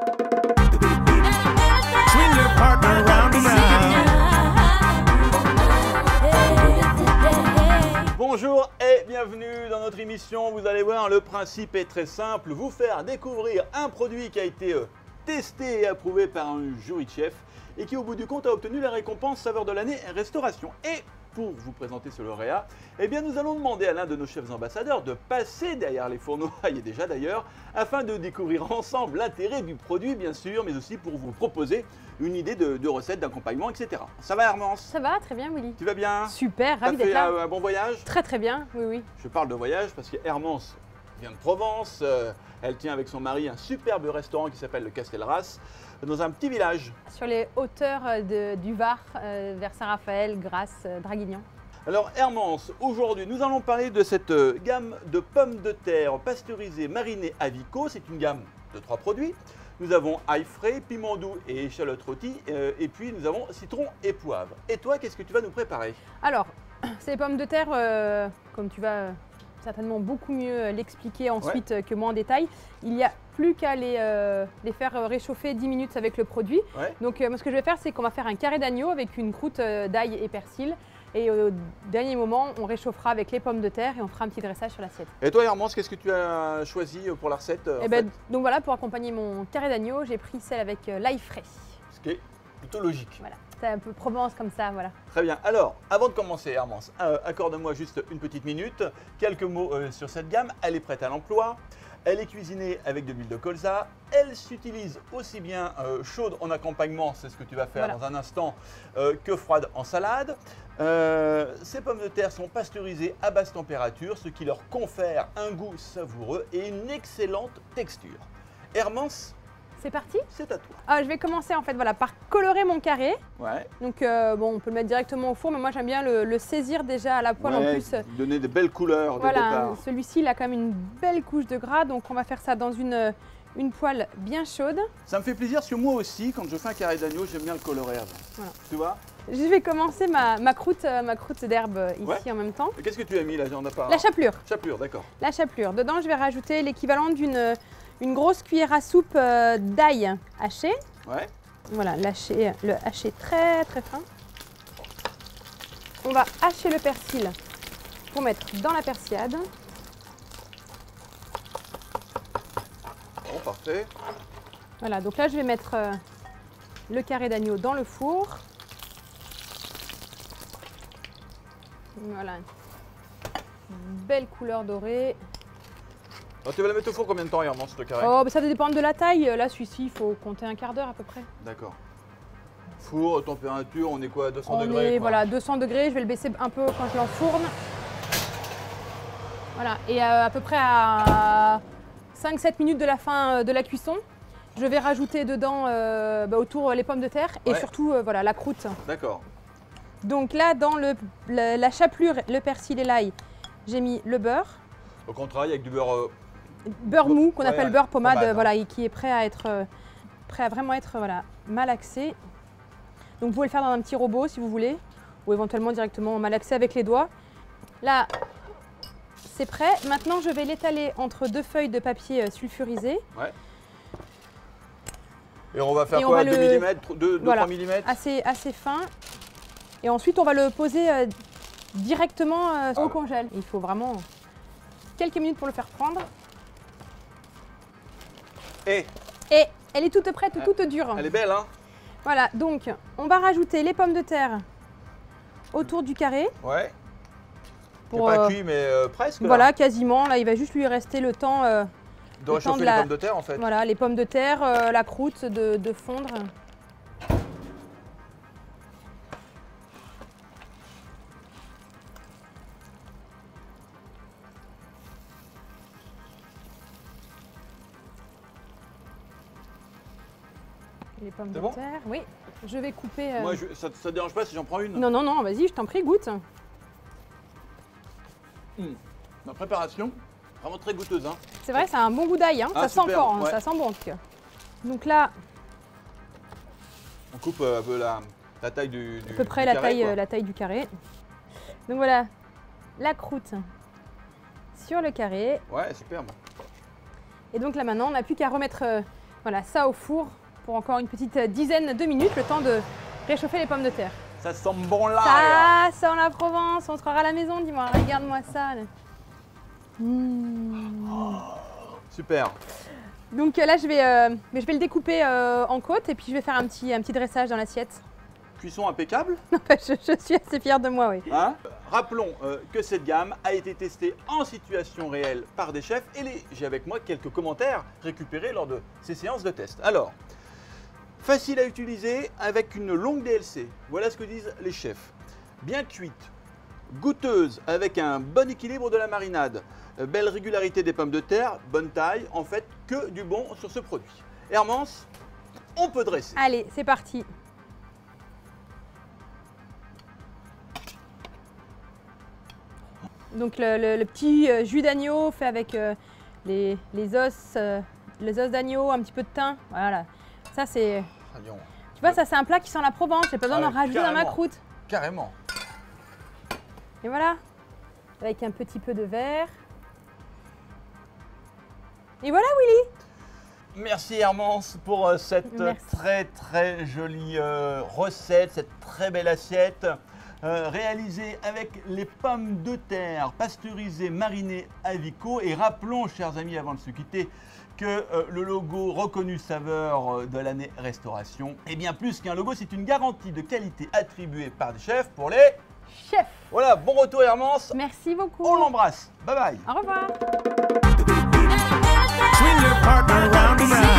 Swing your partner round and round. Bonjour et bienvenue dans notre émission. Vous allez voir, le principe est très simple. Vous faire découvrir un produit qui a été testé et approuvé par un jury de chef et qui au bout du compte a obtenu la récompense saveur de l'année restauration. Et pour vous présenter ce lauréat, eh bien nous allons demander à l'un de nos chefs ambassadeurs de passer derrière les fourneaux, il y est déjà d'ailleurs, afin de découvrir ensemble l'intérêt du produit bien sûr, mais aussi pour vous proposer une idée de recette, d'accompagnement, etc. Ça va Hermance? Ça va, très bien Willy. Tu vas bien? Super, T'as ravi d'être fait là. un bon voyage? Très très bien, oui oui. Je parle de voyage parce que Hermance vient de Provence, elle tient avec son mari un superbe restaurant qui s'appelle le Castelras, dans un petit village. Sur les hauteurs du Var, vers Saint-Raphaël, Grasse, Draguignan. Alors Hermance, aujourd'hui nous allons parler de cette gamme de pommes de terre pasteurisées marinées à Vico. C'est une gamme de 3 produits. Nous avons ail frais, piment doux et échalote rôtie, et puis nous avons citron et poivre. Et toi, qu'est-ce que tu vas nous préparer? Alors, ces pommes de terre, comme tu vas certainement beaucoup mieux l'expliquer ensuite que moi en détail, il n'y a plus qu'à les faire réchauffer 10 minutes avec le produit. Ouais. Donc moi ce que je vais faire, c'est qu'on va faire un carré d'agneau avec une croûte d'ail et persil. Et au dernier moment, on réchauffera avec les pommes de terre et on fera un petit dressage sur l'assiette. Et toi Hermance, qu'est-ce que tu as choisi pour la recette Donc voilà, pour accompagner mon carré d'agneau, j'ai pris celle avec l'ail frais. Ce qui est plutôt logique. Voilà, c'est un peu Provence comme ça, voilà. Très bien. Alors, avant de commencer Hermance, accorde-moi juste une petite minute. Quelques mots sur cette gamme. Elle est prête à l'emploi. Elle est cuisinée avec de l'huile de colza. Elle s'utilise aussi bien chaude en accompagnement, c'est ce que tu vas faire dans un instant, que froide en salade. Ces pommes de terre sont pasteurisées à basse température, ce qui leur confère un goût savoureux et une excellente texture. Hermance, c'est parti? c'est à toi. Je vais commencer en fait par colorer mon carré. Ouais. Donc bon, on peut le mettre directement au four, mais moi j'aime bien le saisir déjà à la poêle en plus. Donner de belles couleurs dès le départ. Celui-ci il a quand même une belle couche de gras, donc on va faire ça dans une poêle bien chaude. Ça me fait plaisir parce que moi aussi, quand je fais un carré d'agneau, j'aime bien le colorer avant. Voilà. Tu vois? Je vais commencer ma croûte d'herbe ici en même temps. Qu'est-ce que tu as mis là? On a pas... La chapelure. Chapelure, d'accord. La chapelure. Dedans, je vais rajouter l'équivalent d'une grosse cuillère à soupe d'ail haché. Ouais. Voilà, le hacher très très fin. On va hacher le persil pour mettre dans la persillade. Bon, parfait. Voilà, donc là je vais mettre le carré d'agneau dans le four. Voilà, une belle couleur dorée. Alors, tu vas la mettre au four combien de temps, Hermance, le carré? Ça dépend de la taille. Là, celui-ci, il faut compter un quart d'heure à peu près. D'accord. Four, température, on est quoi, 200 degrés? Voilà, 200 degrés. Je vais le baisser un peu quand je l'enfourne. Voilà, et à peu près à 5-7 minutes de la fin de la cuisson, je vais rajouter dedans autour les pommes de terre et surtout la croûte. D'accord. Donc là, dans la chapelure, le persil et l'ail, j'ai mis le beurre. Donc on travaille avec du beurre... beurre mou, qu'on appelle beurre pommade, pommade. Et qui est prêt à vraiment être malaxé. Donc vous pouvez le faire dans un petit robot si vous voulez, ou éventuellement directement malaxer avec les doigts. Là, c'est prêt. Maintenant, je vais l'étaler entre 2 feuilles de papier sulfurisé. Ouais. Et on va faire quoi? 2 mm, 2-3 mm? Assez fin. Et ensuite, on va le poser directement au congèle. Il faut vraiment quelques minutes pour le faire prendre. Et elle est toute prête, toute dure. Elle est belle, hein? Voilà, donc on va rajouter les pommes de terre autour du carré. Ouais. Pas cuit, mais presque. Voilà, là. quasiment. Là, il va juste lui rester le temps de réchauffer les pommes de terre, en fait. Voilà, les pommes de terre, la croûte de fondre. Les pommes de terre, oui. Je vais couper... Moi, ça te dérange pas si j'en prends une? Non, non, non, vas-y, je t'en prie, goûte. Ma préparation, vraiment très goûteuse. Hein. C'est vrai, ça a un bon goût d'ail, hein. Ça sent fort, hein. Ça sent bon en tout cas. Donc là... On coupe un peu la taille du à peu près du carré, la taille du carré. Donc voilà, la croûte sur le carré. Ouais, superbe. Et donc là maintenant, on n'a plus qu'à remettre Voilà, ça au four pour encore une petite dizaine de minutes, le temps de réchauffer les pommes de terre. Ça sent bon là. Ça sent la Provence, on se croira à la maison, dis-moi, regarde-moi ça. Là. Super. Donc là, je vais le découper en côtes et puis je vais faire un petit dressage dans l'assiette. Cuisson impeccable. je suis assez fière de moi, oui. Hein? Rappelons que cette gamme a été testée en situation réelle par des chefs et j'ai avec moi quelques commentaires récupérés lors de ces séances de test. Alors, facile à utiliser avec une longue DLC. Voilà ce que disent les chefs. Bien cuite, goûteuse avec un bon équilibre de la marinade, belle régularité des pommes de terre, bonne taille, en fait que du bon sur ce produit. Hermance, on peut dresser. Allez, c'est parti. Donc le petit jus d'agneau fait avec les os d'agneau, un petit peu de thym. Voilà. Ça c'est. Tu vois, ça c'est un plat qui sent la Provence. J'ai pas besoin d'en rajouter dans ma croûte. Carrément. Et voilà. Avec un petit peu de verre. Et voilà Willy. Merci Hermance pour cette très jolie recette, cette très belle assiette. Réalisé avec les pommes de terre pasteurisées, marinées à Vico. Et rappelons, chers amis, avant de se quitter, que le logo reconnu saveur de l'année restauration est bien plus qu'un logo, c'est une garantie de qualité attribuée par des chefs pour les chefs. Voilà, bon retour Hermance. Merci beaucoup. On l'embrasse. Bye bye. Au revoir. Swing your partner round and round.